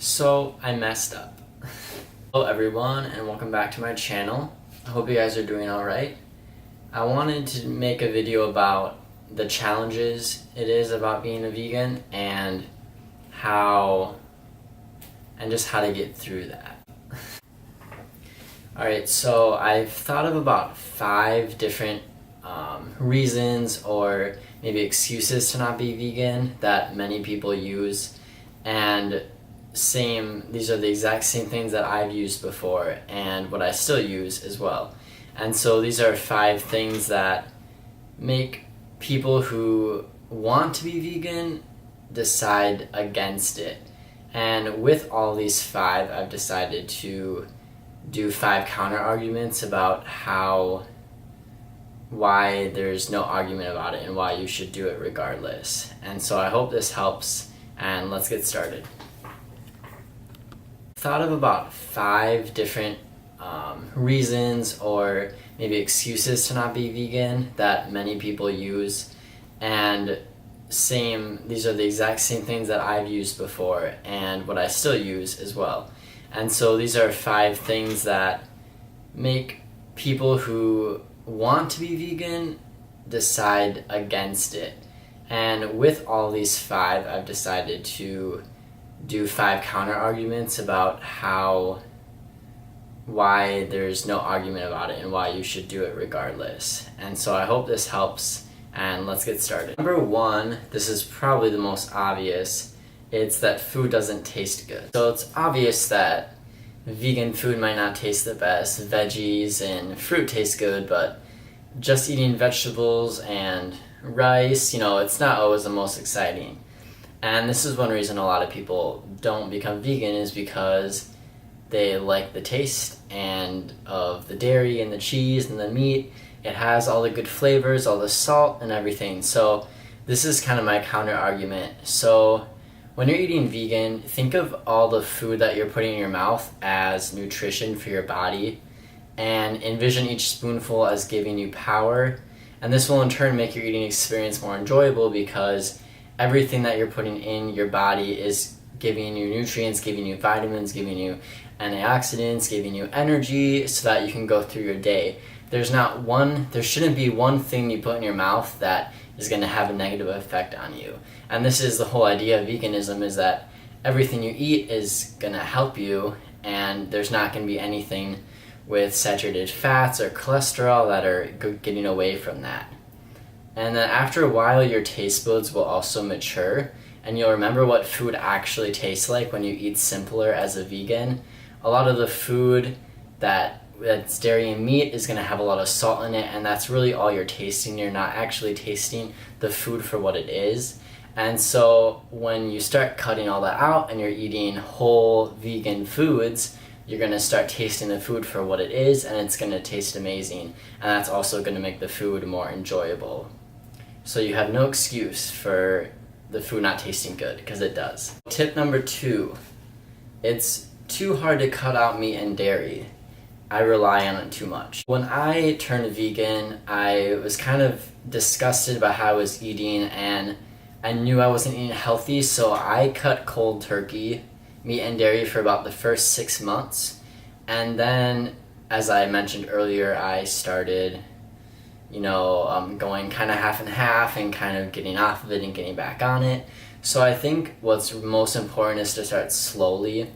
So I messed up. Hello everyone and welcome back to my channel. I hope you guys are doing alright. I wanted to make a video about the challenges it is about being a vegan and just how to get through that. Alright, so I've thought of about 5 different reasons or maybe excuses to not be vegan that many people use, and these are the exact same things that I've used before and what I still use as well. And so these are 5 things that make people who want to be vegan decide against it. And with all these 5, I've decided to do 5 counter arguments about why there's no argument about it and why you should do it regardless. And so I hope this helps, and let's get started. Thought of about 5 different reasons or maybe excuses to not be vegan that many people use, and these are the exact same things that I've used before and what I still use as well. And so these are 5 things that make people who want to be vegan decide against it. And with all these 5, I've decided to do 5 counter arguments about why there's no argument about it and why you should do it regardless. And so I hope this helps, and let's get started. Number 1, this is probably the most obvious, it's that food doesn't taste good. So it's obvious that vegan food might not taste the best. Veggies and fruit taste good, but just eating vegetables and rice, it's not always the most exciting. And this is one reason a lot of people don't become vegan, is because they like the taste of the dairy and the cheese and the meat. It has all the good flavors, all the salt and everything. So this is kind of my counter argument. So when you're eating vegan, think of all the food that you're putting in your mouth as nutrition for your body, and envision each spoonful as giving you power. And this will in turn make your eating experience more enjoyable, because everything that you're putting in your body is giving you nutrients, giving you vitamins, giving you antioxidants, giving you energy so that you can go through your day. There shouldn't be one thing you put in your mouth that is going to have a negative effect on you. And this is the whole idea of veganism, is that everything you eat is going to help you, and there's not going to be anything with saturated fats or cholesterol that are getting away from that. And then after a while, your taste buds will also mature, and you'll remember what food actually tastes like when you eat simpler as a vegan. A lot of the food that's dairy and meat is going to have a lot of salt in it, and that's really all you're tasting. You're not actually tasting the food for what it is. And so when you start cutting all that out and you're eating whole vegan foods, you're going to start tasting the food for what it is, and it's going to taste amazing. And that's also going to make the food more enjoyable. So you have no excuse for the food not tasting good, because it does. Tip number 2, it's too hard to cut out meat and dairy. I rely on it too much. When I turned vegan, I was kind of disgusted about how I was eating, and I knew I wasn't eating healthy, so I cut cold turkey, meat and dairy, for about the first 6 months. And then, as I mentioned earlier, I started going kind of half and half and kind of getting off of it and getting back on it. So I think what's most important is to start slowly.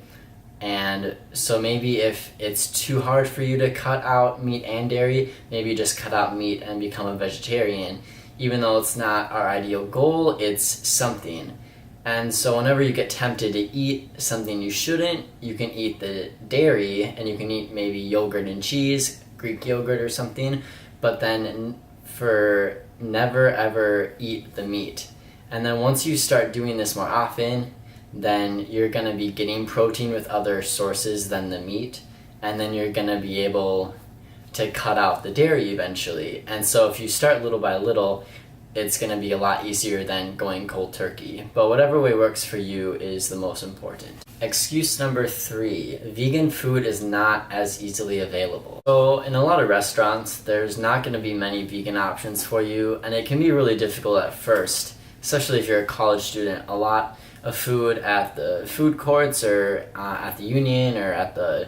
And so maybe if it's too hard for you to cut out meat and dairy, maybe just cut out meat and become a vegetarian. Even though it's not our ideal goal, it's something. And so whenever you get tempted to eat something you shouldn't, you can eat the dairy, and you can eat maybe yogurt and cheese, Greek yogurt or something, but then never ever eat the meat. And then once you start doing this more often, then you're going to be getting protein with other sources than the meat, and then you're going to be able to cut out the dairy eventually. And so if you start little by little, it's going to be a lot easier than going cold turkey. But whatever way works for you is the most important. Excuse number 3, vegan food is not as easily available. So in a lot of restaurants, there's not going to be many vegan options for you, and it can be really difficult at first, especially if you're a college student. A lot of food at the food courts or at the union or at the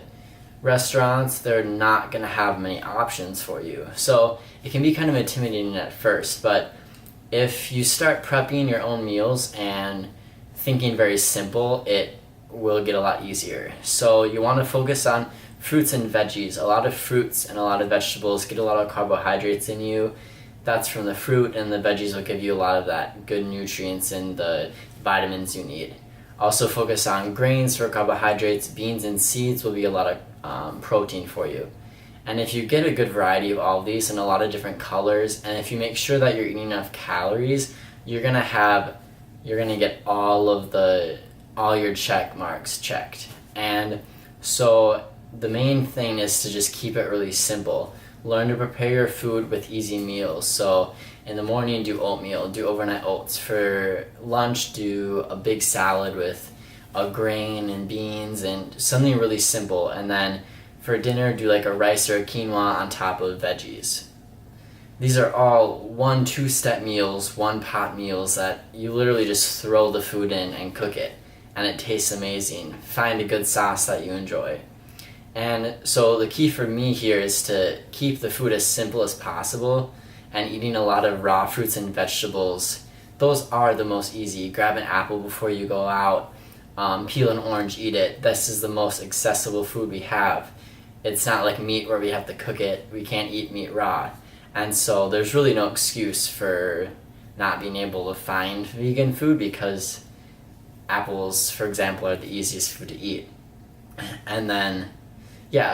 restaurants, they're not going to have many options for you. So it can be kind of intimidating at first, but if you start prepping your own meals and thinking very simple, it will get a lot easier. So you want to focus on fruits and veggies. A lot of fruits and a lot of vegetables get a lot of carbohydrates in you. That's from the fruit, and the veggies will give you a lot of that good nutrients and the vitamins you need. Also focus on grains for carbohydrates. Beans and seeds will be a lot of protein for you. And if you get a good variety of all of these in a lot of different colors, and if you make sure that you're eating enough calories, you're gonna get all your check marks checked. And so the main thing is to just keep it really simple. Learn to prepare your food with easy meals. So in the morning, do oatmeal, do overnight oats. For lunch, do a big salad with a grain and beans and something really simple. And then for dinner, do like a rice or a quinoa on top of veggies. These are all 1-2-step meals, one pot meals that you literally just throw the food in and cook it. And it tastes amazing. Find a good sauce that you enjoy. And so the key for me here is to keep the food as simple as possible and eating a lot of raw fruits and vegetables. Those are the most easy. Grab an apple before you go out, peel an orange, eat it. This is the most accessible food we have. It's not like meat where we have to cook it. We can't eat meat raw. And so there's really no excuse for not being able to find vegan food, because apples, for example, are the easiest food to eat. And then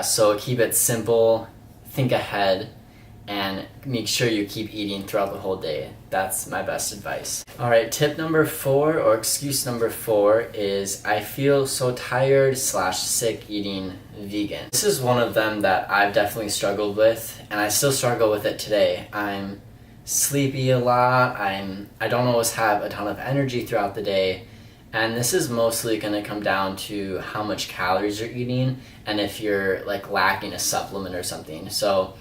so keep it simple, think ahead, and make sure you keep eating throughout the whole day. That's my best advice. Alright, tip number 4, or excuse number 4, is I feel so tired / sick eating vegan. This is one of them that I've definitely struggled with, and I still struggle with it today. I'm sleepy a lot, I don't always have a ton of energy throughout the day. And this is mostly going to come down to how much calories you're eating and if you're like lacking a supplement or something. So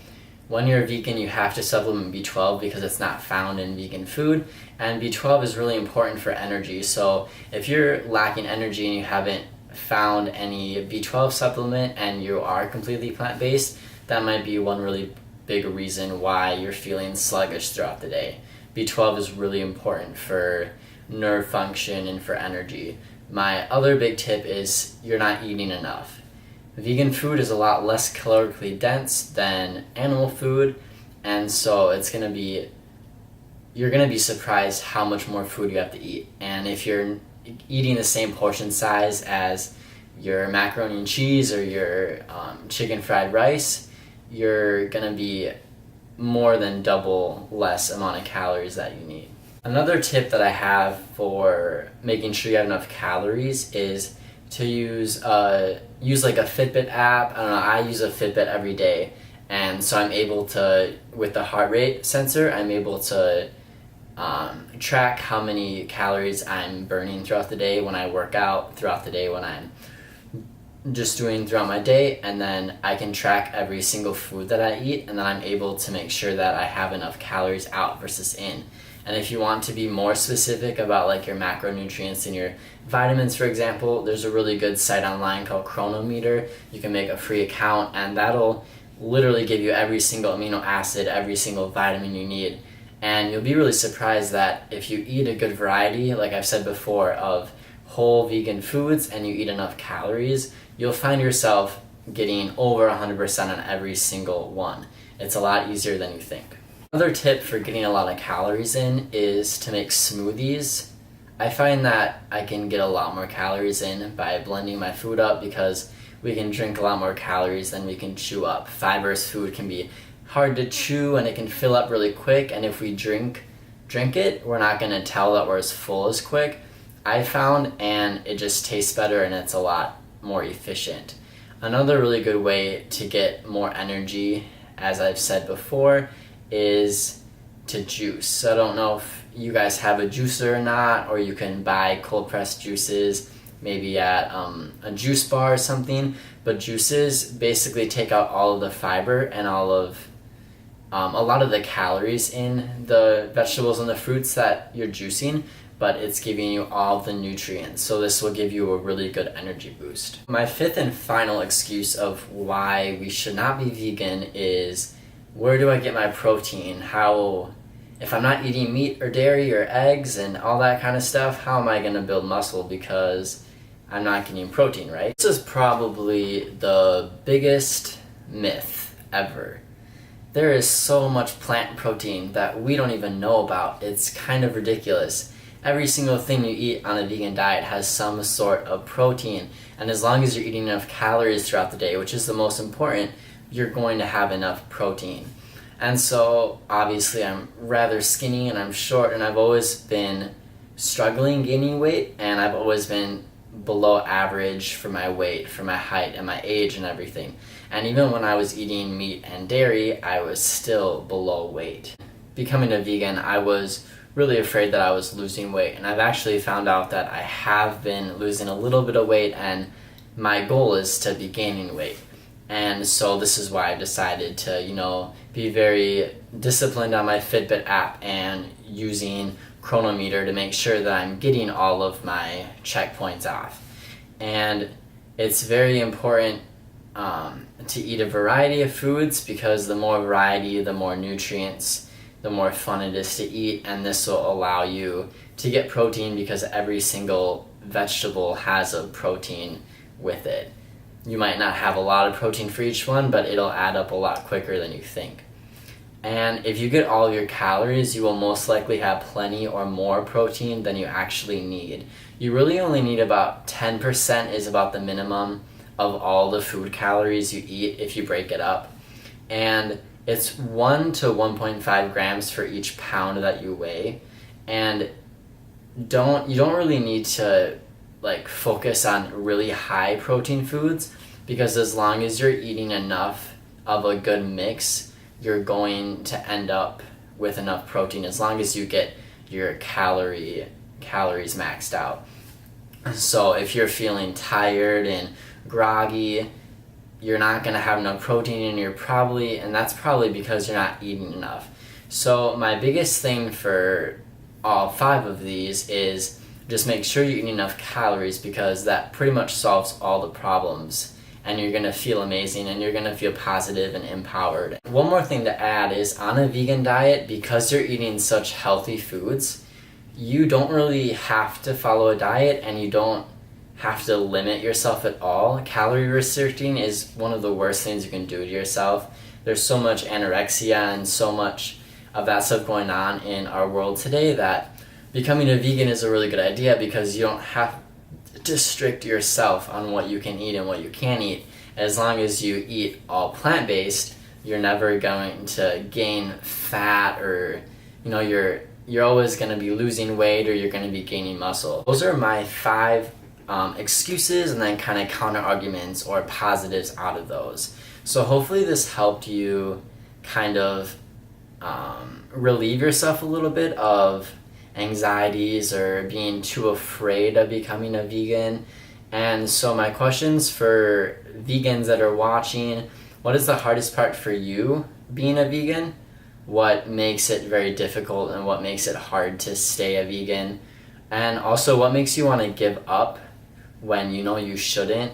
when you're a vegan, you have to supplement B12 because it's not found in vegan food. And B12 is really important for energy. So if you're lacking energy and you haven't found any B12 supplement and you are completely plant-based, that might be one really big reason why you're feeling sluggish throughout the day. B12 is really important for nerve function and for energy. My other big tip is you're not eating enough. Vegan food is a lot less calorically dense than animal food, and so you're gonna be surprised how much more food you have to eat. And if you're eating the same portion size as your macaroni and cheese or your chicken fried rice, you're gonna be more than double less amount of calories that you need. Another tip that I have for making sure you have enough calories is to use like a Fitbit app. I don't know, I use a Fitbit every day, and so I'm able to, with the heart rate sensor, I'm able to track how many calories I'm burning throughout the day when I work out, throughout the day when I'm just doing throughout my day, and then I can track every single food that I eat, and then I'm able to make sure that I have enough calories out versus in. And if you want to be more specific about like your macronutrients and your vitamins, for example, there's a really good site online called Chronometer. You can make a free account, and that'll literally give you every single amino acid, every single vitamin you need. And you'll be really surprised that if you eat a good variety, like I've said before, of whole vegan foods and you eat enough calories, you'll find yourself getting over 100% on every single one. It's a lot easier than you think. Another tip for getting a lot of calories in is to make smoothies. I find that I can get a lot more calories in by blending my food up, because we can drink a lot more calories than we can chew up. Fibrous food can be hard to chew and it can fill up really quick, and if we drink it, we're not going to tell that we're as full as quick, I found, and it just tastes better and it's a lot more efficient. Another really good way to get more energy, as I've said before, is to juice. I don't know if you guys have a juicer or not, or you can buy cold pressed juices maybe at a juice bar or something, but juices basically take out all of the fiber and all of a lot of the calories in the vegetables and the fruits that you're juicing, but it's giving you all the nutrients. So this will give you a really good energy boost. My fifth and final excuse of why we should not be vegan is, where do I get my protein? If I'm not eating meat or dairy or eggs and all that kind of stuff, how am I going to build muscle because I'm not getting protein, right? This is probably the biggest myth ever. There is so much plant protein that we don't even know about. It's kind of ridiculous. Every single thing you eat on a vegan diet has some sort of protein, and as long as you're eating enough calories throughout the day, which is the most important, you're going to have enough protein. And so obviously I'm rather skinny and I'm short, and I've always been struggling gaining weight, and I've always been below average for my weight, for my height and my age and everything. And even when I was eating meat and dairy, I was still below weight. Becoming a vegan, I was really afraid that I was losing weight, and I've actually found out that I have been losing a little bit of weight, and my goal is to be gaining weight. And so this is why I decided to, be very disciplined on my Fitbit app and using chronometer to make sure that I'm getting all of my checkpoints off. And it's very important to eat a variety of foods, because the more variety, the more nutrients, the more fun it is to eat, and this will allow you to get protein because every single vegetable has a protein with it. You might not have a lot of protein for each one, but it'll add up a lot quicker than you think. And if you get all of your calories, you will most likely have plenty or more protein than you actually need. You really only need about 10% is about the minimum of all the food calories you eat if you break it up. And it's 1 to 1.5 grams for each pound that you weigh. And you don't really need to focus on really high protein foods, because as long as you're eating enough of a good mix, you're going to end up with enough protein as long as you get your calories maxed out. So if you're feeling tired and groggy, you're not going to have enough protein, and that's probably because you're not eating enough. So my biggest thing for all 5 of these is just make sure you eat enough calories, because that pretty much solves all the problems, and you're going to feel amazing and you're going to feel positive and empowered. One more thing to add is, on a vegan diet, because you're eating such healthy foods, you don't really have to follow a diet, and you don't have to limit yourself at all. Calorie restricting is one of the worst things you can do to yourself. There's so much anorexia and so much of that stuff going on in our world today that becoming a vegan is a really good idea, because you don't have to restrict yourself on what you can eat and what you can't eat. As long as you eat all plant-based, you're never going to gain fat, or you're always going to be losing weight, or you're going to be gaining muscle. Those are my 5 excuses, and then kind of counter arguments or positives out of those. So hopefully this helped you kind of relieve yourself a little bit of anxieties or being too afraid of becoming a vegan. And so my questions for vegans that are watching: what is the hardest part for you being a vegan? What makes it very difficult, and what makes it hard to stay a vegan? And also, what makes you want to give up when you know you shouldn't?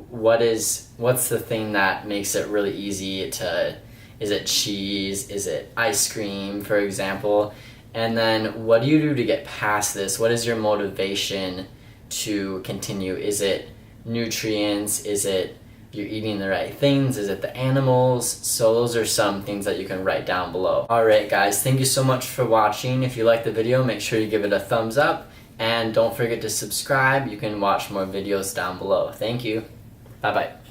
What's the thing that makes it really easy to, is it cheese? Is it ice cream, for example? And then what do you do to get past this? What is your motivation to continue? Is it nutrients? Is it you're eating the right things? Is it the animals? So those are some things that you can write down below. Alright guys, thank you so much for watching. If you like the video, make sure you give it a thumbs up, and don't forget to subscribe. You can watch more videos down below. Thank you. Bye bye.